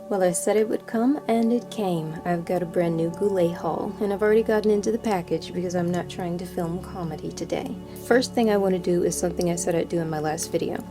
Well, I said it would come, and it came. I've got a brand new Goulet haul, and I've already gotten into the package because I'm not trying to film comedy today. First thing I want to do is something I said I'd do in my last video.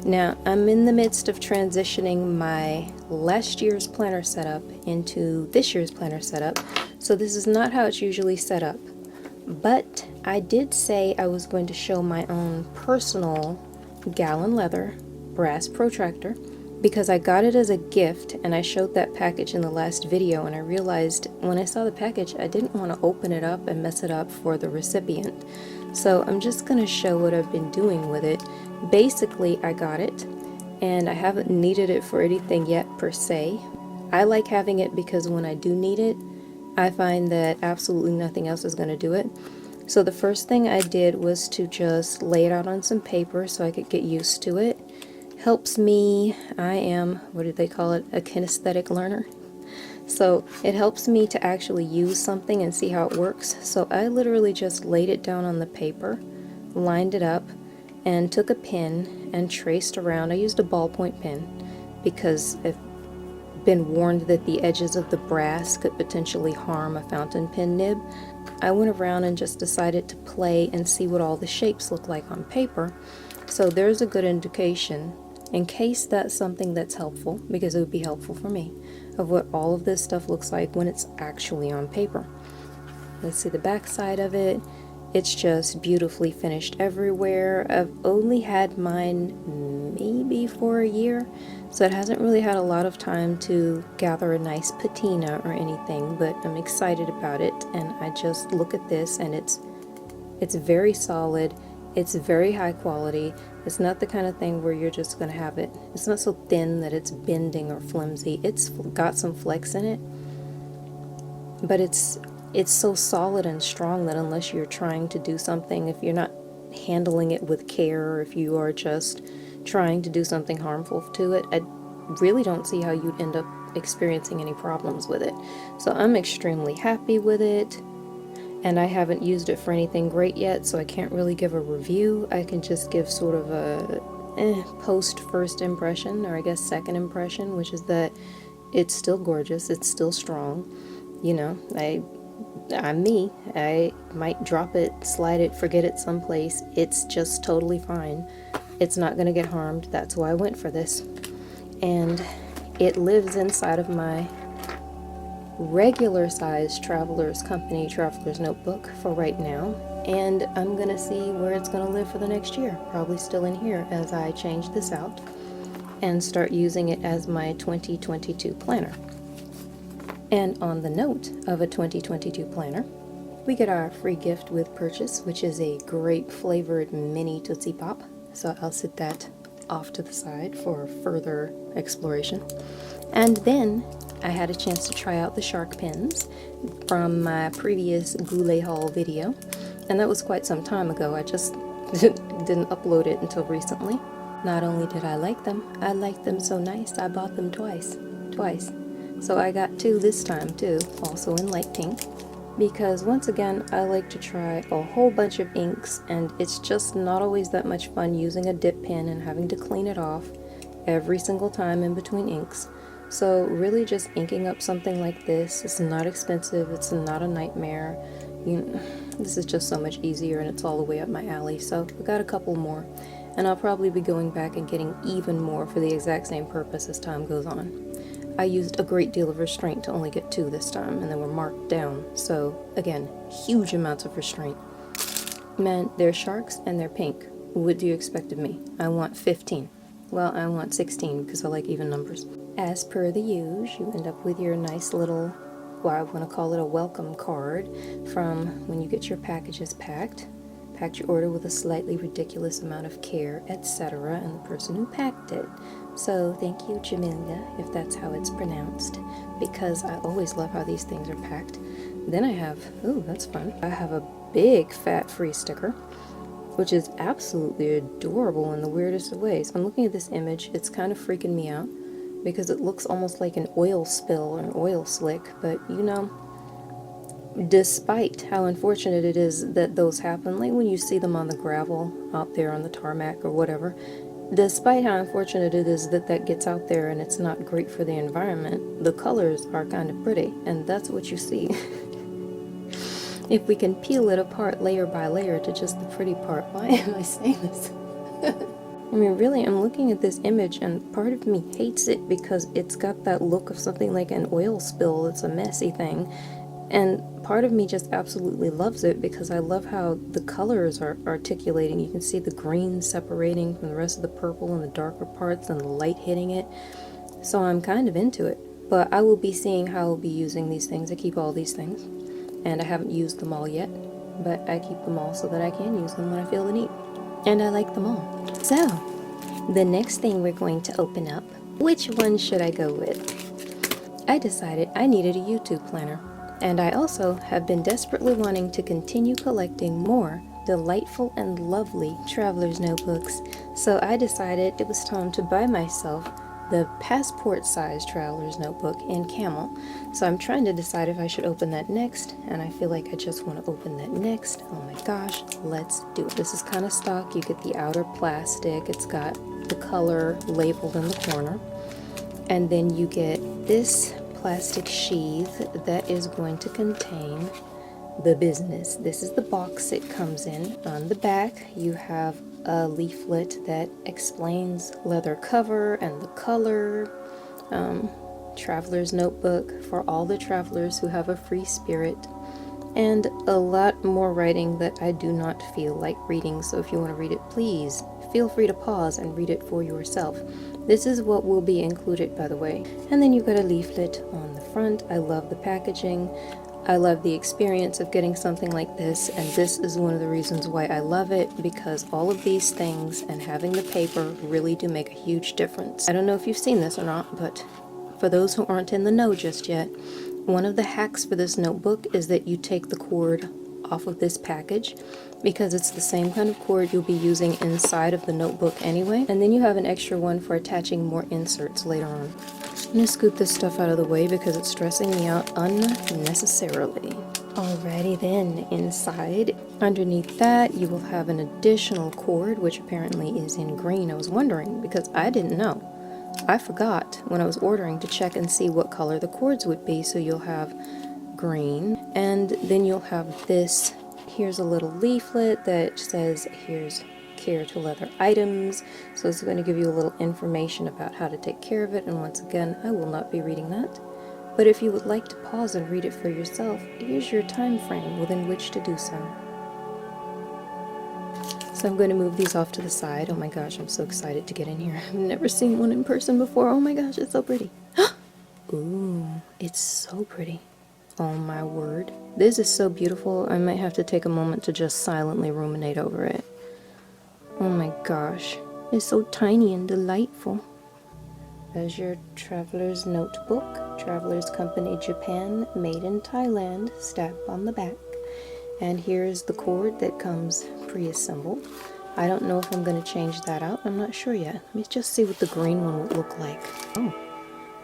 Now, I'm in the midst of transitioning my last year's planner setup into this year's planner setup, so this is not how it's usually set up. But I did say I was going to show my own personal gallon leather brass protractor, because I got it as a gift, and I showed that package in the last video, and I realized when I saw the package I didn't want to open it up and mess it up for the recipient. So I'm just going to show what I've been doing with it. Basically, I got it, and I haven't needed it for anything yet per se. I like having it because when I do need it, I find that absolutely nothing else is going to do it. So the first thing I did was to just lay it out on some paper so I could get used to it. Helps me, I am, what do they call it, a kinesthetic learner. So it helps me to actually use something and see how it works. So I literally just laid it down on the paper, lined it up, and took a pen and traced around. I used a ballpoint pen because I've been warned that the edges of the brass could potentially harm a fountain pen nib. I went around and just decided to play and see what all the shapes look like on paper. So there's a good indication, in case that's something that's helpful, because it would be helpful for me, of what all of this stuff looks like when it's actually on paper. Let's see the back side of it. It's just beautifully finished everywhere. I've only had mine maybe for a year, so it hasn't really had a lot of time to gather a nice patina or anything, but I'm excited about it, and I just look at this and it's very solid. It's very high quality. It's not the kind of thing where you're just going to have it. It's not so thin that it's bending or flimsy. It's got some flex in it, but it's so solid and strong that unless you're trying to do something, if you're not handling it with care, or if you are just trying to do something harmful to it, I really don't see how you'd end up experiencing any problems with it. So I'm extremely happy with it. And I haven't used it for anything great yet, so I can't really give a review. I can just give sort of a post first impression, or I guess second impression, which is that it's still gorgeous, it's still strong. You know, I'm me. I might drop it, slide it, forget it someplace. It's just totally fine. It's not going to get harmed. That's why I went for this. And it lives inside of my regular size Traveler's Company Traveler's Notebook for right now, and I'm gonna see where it's gonna live for the next year. Probably still in here as I change this out and start using it as my 2022 planner. And on the note of a 2022 planner, we get our free gift with purchase, which is a grape flavored mini Tootsie Pop. So I'll set that off to the side for further exploration. And then I had a chance to try out the shark pens from my previous Goulet haul video, and that was quite some time ago. I just didn't upload it until recently. Not only did I like them so nice, I bought them twice. So I got two this time too, also in light pink, because once again I like to try a whole bunch of inks, and it's just not always that much fun using a dip pen and having to clean it off every single time in between inks. So really just inking up something like this, it's not expensive, it's not a nightmare. This is just so much easier, and it's all the way up my alley. So I got a couple more, and I'll probably be going back and getting even more for the exact same purpose as time goes on. I used a great deal of restraint to only get two this time, and they were marked down. So again, huge amounts of restraint. Man, they're sharks and they're pink. What do you expect of me? I want 15. Well, I want 16 because I like even numbers. As per the usual, you end up with your nice little, well, I want to call it a welcome card from when you get your packages packed. Packed your order with a slightly ridiculous amount of care, etc., and the person who packed it. So thank you, Jamelia, if that's how it's pronounced, because I always love how these things are packed. Then I have, ooh, that's fun. I have a big fat free sticker, which is absolutely adorable in the weirdest of ways. I'm looking at this image, it's kind of freaking me out because it looks almost like an oil spill or an oil slick, but you know, despite how unfortunate it is that those happen, like when you see them on the gravel out there on the tarmac or whatever, Despite how unfortunate it is that that gets out there and it's not great for the environment, the colors are kind of pretty, and that's what you see. If we can peel it apart layer by layer to just the pretty part. Why am I saying this? I mean, really, I'm looking at this image and part of me hates it because it's got that look of something like an oil spill. It's a messy thing. And part of me just absolutely loves it because I love how the colors are articulating. You can see the green separating from the rest of the purple and the darker parts and the light hitting it. So I'm kind of into it. But I will be seeing how I'll be using these things. I keep all these things. And I haven't used them all yet. But I keep them all so that I can use them when I feel the need. And I like them all. So, the next thing we're going to open up, which one should I go with? I decided I needed a YouTube planner. And I also have been desperately wanting to continue collecting more delightful and lovely traveler's notebooks. So I decided it was time to buy myself the passport-sized traveler's notebook in camel. So I'm trying to decide if I should open that next, and I feel like I just want to open that next. Oh my gosh, let's do it. This is kind of stock. You get the outer plastic. It's got the color labeled in the corner. And then you get this plastic sheath that is going to contain the business. This is the box it comes in. On the back, you have a leaflet that explains leather cover and the color. Traveler's notebook for all the travelers who have a free spirit. And a lot more writing that I do not feel like reading. So if you want to read it, please feel free to pause and read it for yourself. This is what will be included, by the way. And then you've got a leaflet on the front. I love the packaging. I love the experience of getting something like this, and this is one of the reasons why I love it, because all of these things and having the paper really do make a huge difference. I don't know if you've seen this or not, but for those who aren't in the know just yet, one of the hacks for this notebook is that you take the cord off of this package, because it's the same kind of cord you'll be using inside of the notebook anyway, and then you have an extra one for attaching more inserts later on. I'm gonna scoop this stuff out of the way because it's stressing me out unnecessarily. Alrighty then, inside, underneath that, you will have an additional cord, which apparently is in green. I was wondering because I didn't know. I forgot when I was ordering to check and see what color the cords would be, so you'll have green, and then you'll have this. Here's a little leaflet that says, here's care to leather items, so it's going to give you a little information about how to take care of it, and once again, I will not be reading that, but if you would like to pause and read it for yourself, here's your time frame within which to do so. So I'm going to move these off to the side. Oh my gosh, I'm so excited to get in here. I've never seen one in person before. Oh my gosh, it's so pretty. Ooh, it's so pretty. Oh my word. This is so beautiful. I might have to take a moment to just silently ruminate over it. Oh my gosh, it's so tiny and delightful. There's your Traveler's Notebook, Traveler's Company Japan, made in Thailand, stamp on the back. And here's the cord that comes pre-assembled. I don't know if I'm going to change that out. I'm not sure yet. Let me just see what the green one would look like. Oh,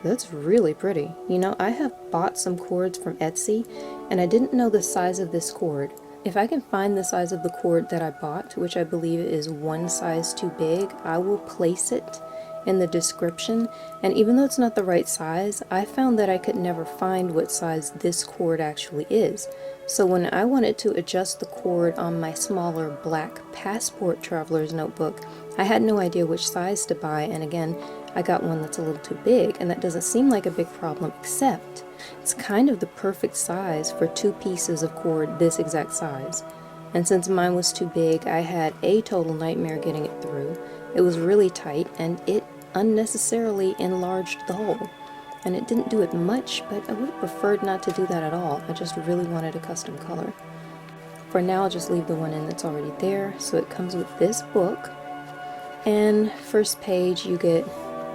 that's really pretty. You know, I have bought some cords from Etsy, and I didn't know the size of this cord. If I can find the size of the cord that I bought, which I believe is one size too big, I will place it in the description. And even though it's not the right size, I found that I could never find what size this cord actually is. So when I wanted to adjust the cord on my smaller black passport traveler's notebook, I had no idea which size to buy, and again, I got one that's a little too big, and that doesn't seem like a big problem, except it's kind of the perfect size for two pieces of cord this exact size. And since mine was too big, I had a total nightmare getting it through. It was really tight, and it unnecessarily enlarged the hole. And it didn't do it much, but I would have preferred not to do that at all. I just really wanted a custom color. For now, I'll just leave the one in that's already there. So it comes with this book, and first page you get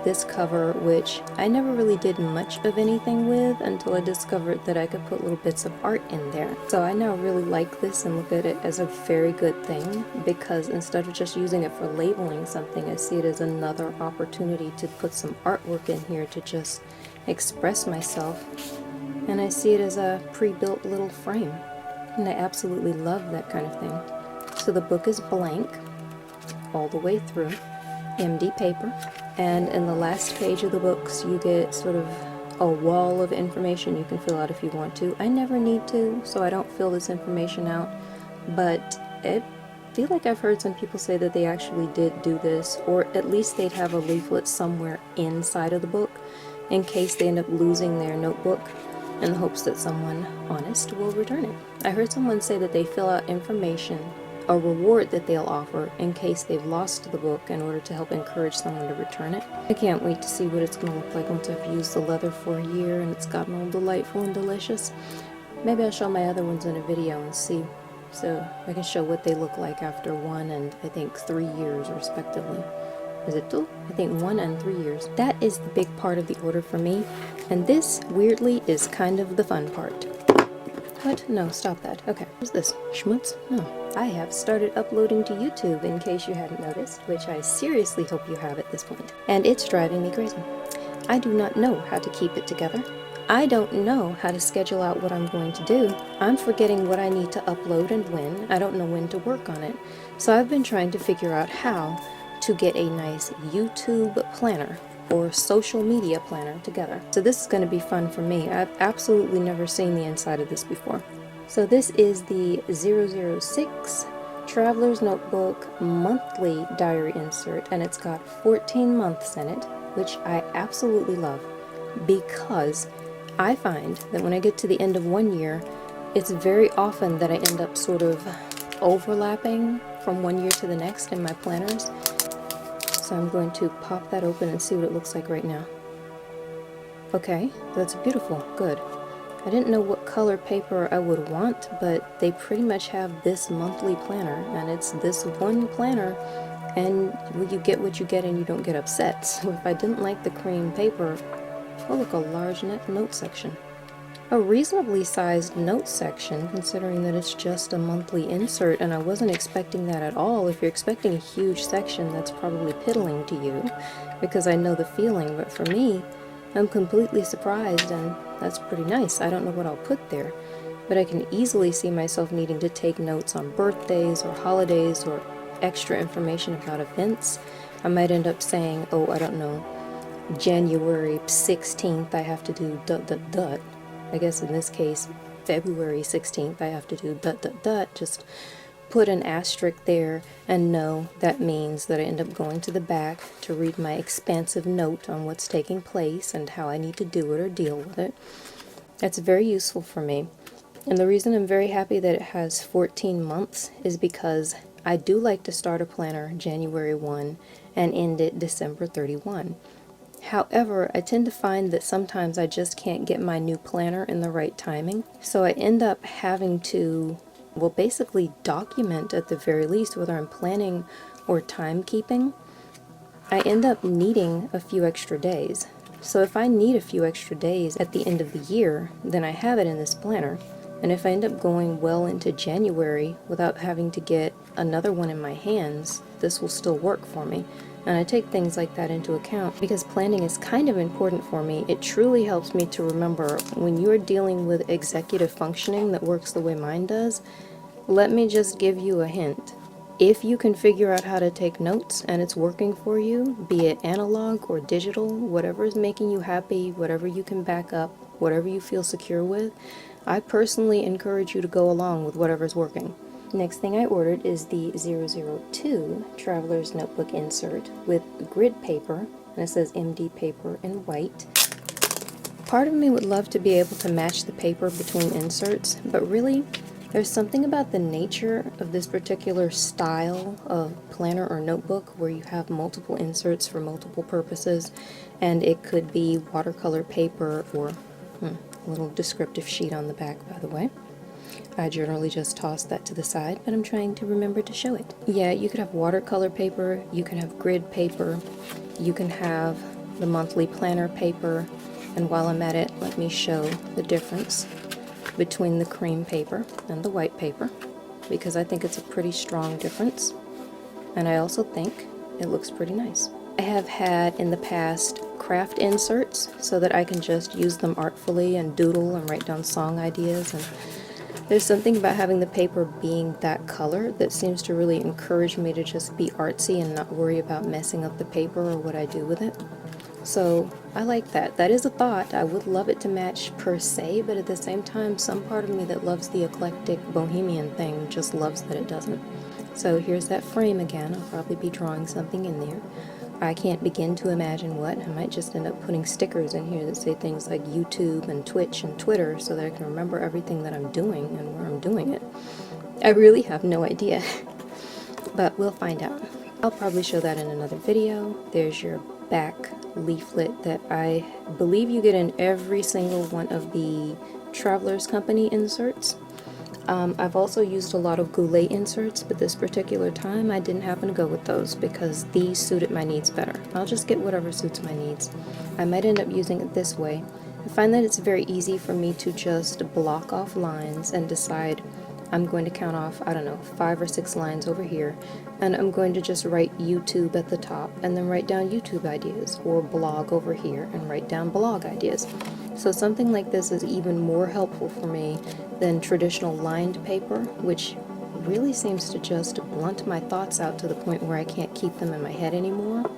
this cover, which I never really did much of anything with until I discovered that I could put little bits of art in there. So I now really like this and look at it as a very good thing, because instead of just using it for labeling something, I see it as another opportunity to put some artwork in here to just express myself, and I see it as a pre-built little frame, and I absolutely love that kind of thing. So the book is blank all the way through, MD paper, and in the last page of the books you get sort of a wall of information you can fill out if you want to. I never need to, so I don't fill this information out, but I feel like I've heard some people say that they actually did do this, or at least they'd have a leaflet somewhere inside of the book in case they end up losing their notebook, in the hopes that someone honest will return it. I heard someone say that they fill out information, a reward that they'll offer in case they've lost the book, in order to help encourage someone to return it. I can't wait to see what it's going to look like once I've used the leather for a year and it's gotten all delightful and delicious. Maybe I'll show my other ones in a video and see, so I can show what they look like after 1 and I think 3 years respectively. Is it 2? I think 1 and 3 years. That is the big part of the order for me, and this, weirdly, is kind of the fun part. What? No, stop that. Okay. What's this? Schmutz? No. I have started uploading to YouTube, in case you hadn't noticed, which I seriously hope you have at this point. And it's driving me crazy. I do not know how to keep it together. I don't know how to schedule out what I'm going to do. I'm forgetting what I need to upload and when. I don't know when to work on it. So I've been trying to figure out how to get a nice YouTube planner or social media planner together. So this is going to be fun for me. I've absolutely never seen the inside of this before. So this is the 006 Traveler's Notebook monthly diary insert, and it's got 14 months in it, which I absolutely love, because I find that when I get to the end of 1 year, it's very often that I end up sort of overlapping from 1 year to the next in my planners. So I'm going to pop that open and see what it looks like right now. Okay, that's beautiful. Good. I didn't know what color paper I would want, but they pretty much have this monthly planner, and it's this one planner, and you get what you get and you don't get upset. So if I didn't like the cream paper, oh look, a large note section. A reasonably sized note section, considering that it's just a monthly insert, and I wasn't expecting that at all. If you're expecting a huge section, that's probably piddling to you, because I know the feeling, but for me, I'm completely surprised, and that's pretty nice. I don't know what I'll put there, but I can easily see myself needing to take notes on birthdays or holidays or extra information about events. I might end up saying, oh, I don't know, January 16th I have to do ... I guess in this case, February 16th, I have to do ... Just put an asterisk there and know that means that I end up going to the back to read my expansive note on what's taking place and how I need to do it or deal with it. That's very useful for me. And the reason I'm very happy that it has 14 months is because I do like to start a planner January 1 and end it December 31. However, I tend to find that sometimes I just can't get my new planner in the right timing, so I end up having to, well, basically document at the very least, whether I'm planning or timekeeping. I end up needing a few extra days. So if I need a few extra days at the end of the year, then I have it in this planner. And if I end up going well into January without having to get another one in my hands, this will still work for me. And I take things like that into account because planning is kind of important for me. It truly helps me to remember when you're dealing with executive functioning that works the way mine does. Let me just give you a hint. If you can figure out how to take notes and it's working for you, be it analog or digital, whatever is making you happy, whatever you can back up, whatever you feel secure with, I personally encourage you to go along with whatever's working. Next thing I ordered is the 002 Traveler's Notebook insert with grid paper, and it says MD paper in white. Part of me would love to be able to match the paper between inserts, but really, there's something about the nature of this particular style of planner or notebook where you have multiple inserts for multiple purposes, and it could be watercolor paper or a little descriptive sheet on the back, by the way. I generally just toss that to the side, but I'm trying to remember to show it. Yeah, you could have watercolor paper, you can have grid paper, you can have the monthly planner paper, and while I'm at it, let me show the difference between the cream paper and the white paper, because I think it's a pretty strong difference, and I also think it looks pretty nice. I have had in the past craft inserts so that I can just use them artfully and doodle and write down song ideas and There's something about having the paper being that color that seems to really encourage me to just be artsy and not worry about messing up the paper or what I do with it. So I like that. That is a thought. I would love it to match per se, but at the same time, some part of me that loves the eclectic bohemian thing just loves that it doesn't. So here's that frame again. I'll probably be drawing something in there. I can't begin to imagine what. I might just end up putting stickers in here that say things like YouTube and Twitch and Twitter so that I can remember everything that I'm doing and where I'm doing it. I really have no idea, but we'll find out. I'll probably show that in another video. There's your back leaflet that I believe you get in every single one of the Travelers Company inserts. I've also used a lot of Goulet inserts, but this particular time I didn't happen to go with those because these suited my needs better. I'll just get whatever suits my needs. I might end up using it this way. I find that it's very easy for me to just block off lines and decide I'm going to count off, I don't know, 5 or 6 lines over here, and I'm going to just write YouTube at the top and then write down YouTube ideas, or blog over here and write down blog ideas. So something like this is even more helpful for me than traditional lined paper, which really seems to just blunt my thoughts out to the point where I can't keep them in my head anymore,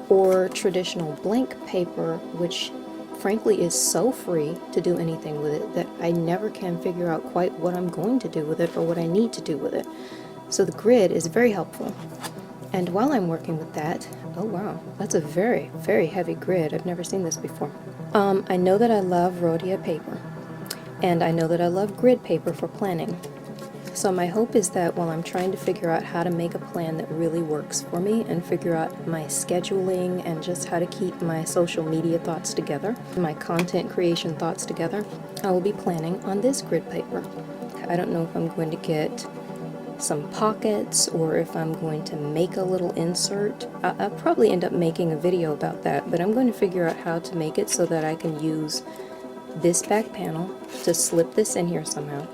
or traditional blank paper, which frankly is so free to do anything with it that I never can figure out quite what I'm going to do with it or what I need to do with it. So the grid is very helpful. And while I'm working with that, oh wow, that's a very, very heavy grid. I've never seen this before. I know that I love Rhodia paper, and I know that I love grid paper for planning. So my hope is that while I'm trying to figure out how to make a plan that really works for me and figure out my scheduling and just how to keep my social media thoughts together, my content creation thoughts together, I will be planning on this grid paper. I don't know if I'm going to get some pockets or if I'm going to make a little insert. I'll probably end up making a video about that, but I'm going to figure out how to make it so that I can use this back panel to slip this in here somehow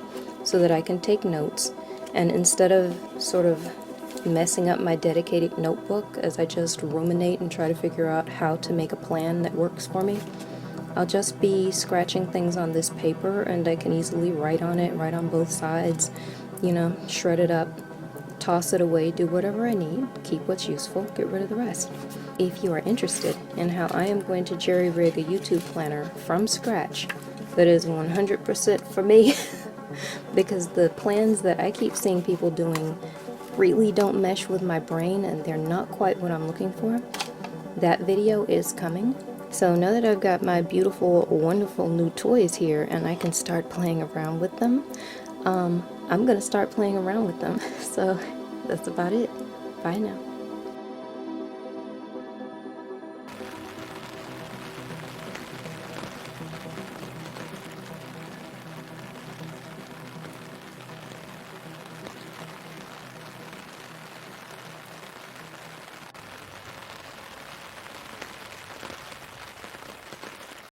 so that I can take notes, and instead of sort of messing up my dedicated notebook as I just ruminate and try to figure out how to make a plan that works for me, I'll just be scratching things on this paper and I can easily write on it, write on both sides, you know, shred it up, toss it away, do whatever I need, keep what's useful, get rid of the rest. If you are interested in how I am going to jerry-rig a YouTube planner from scratch that is 100% for me, because the plans that I keep seeing people doing really don't mesh with my brain and they're not quite what I'm looking for, that video is coming. So now that I've got my beautiful, wonderful new toys here and I can start playing around with them, I'm gonna start playing around with them. So that's about it. Bye now.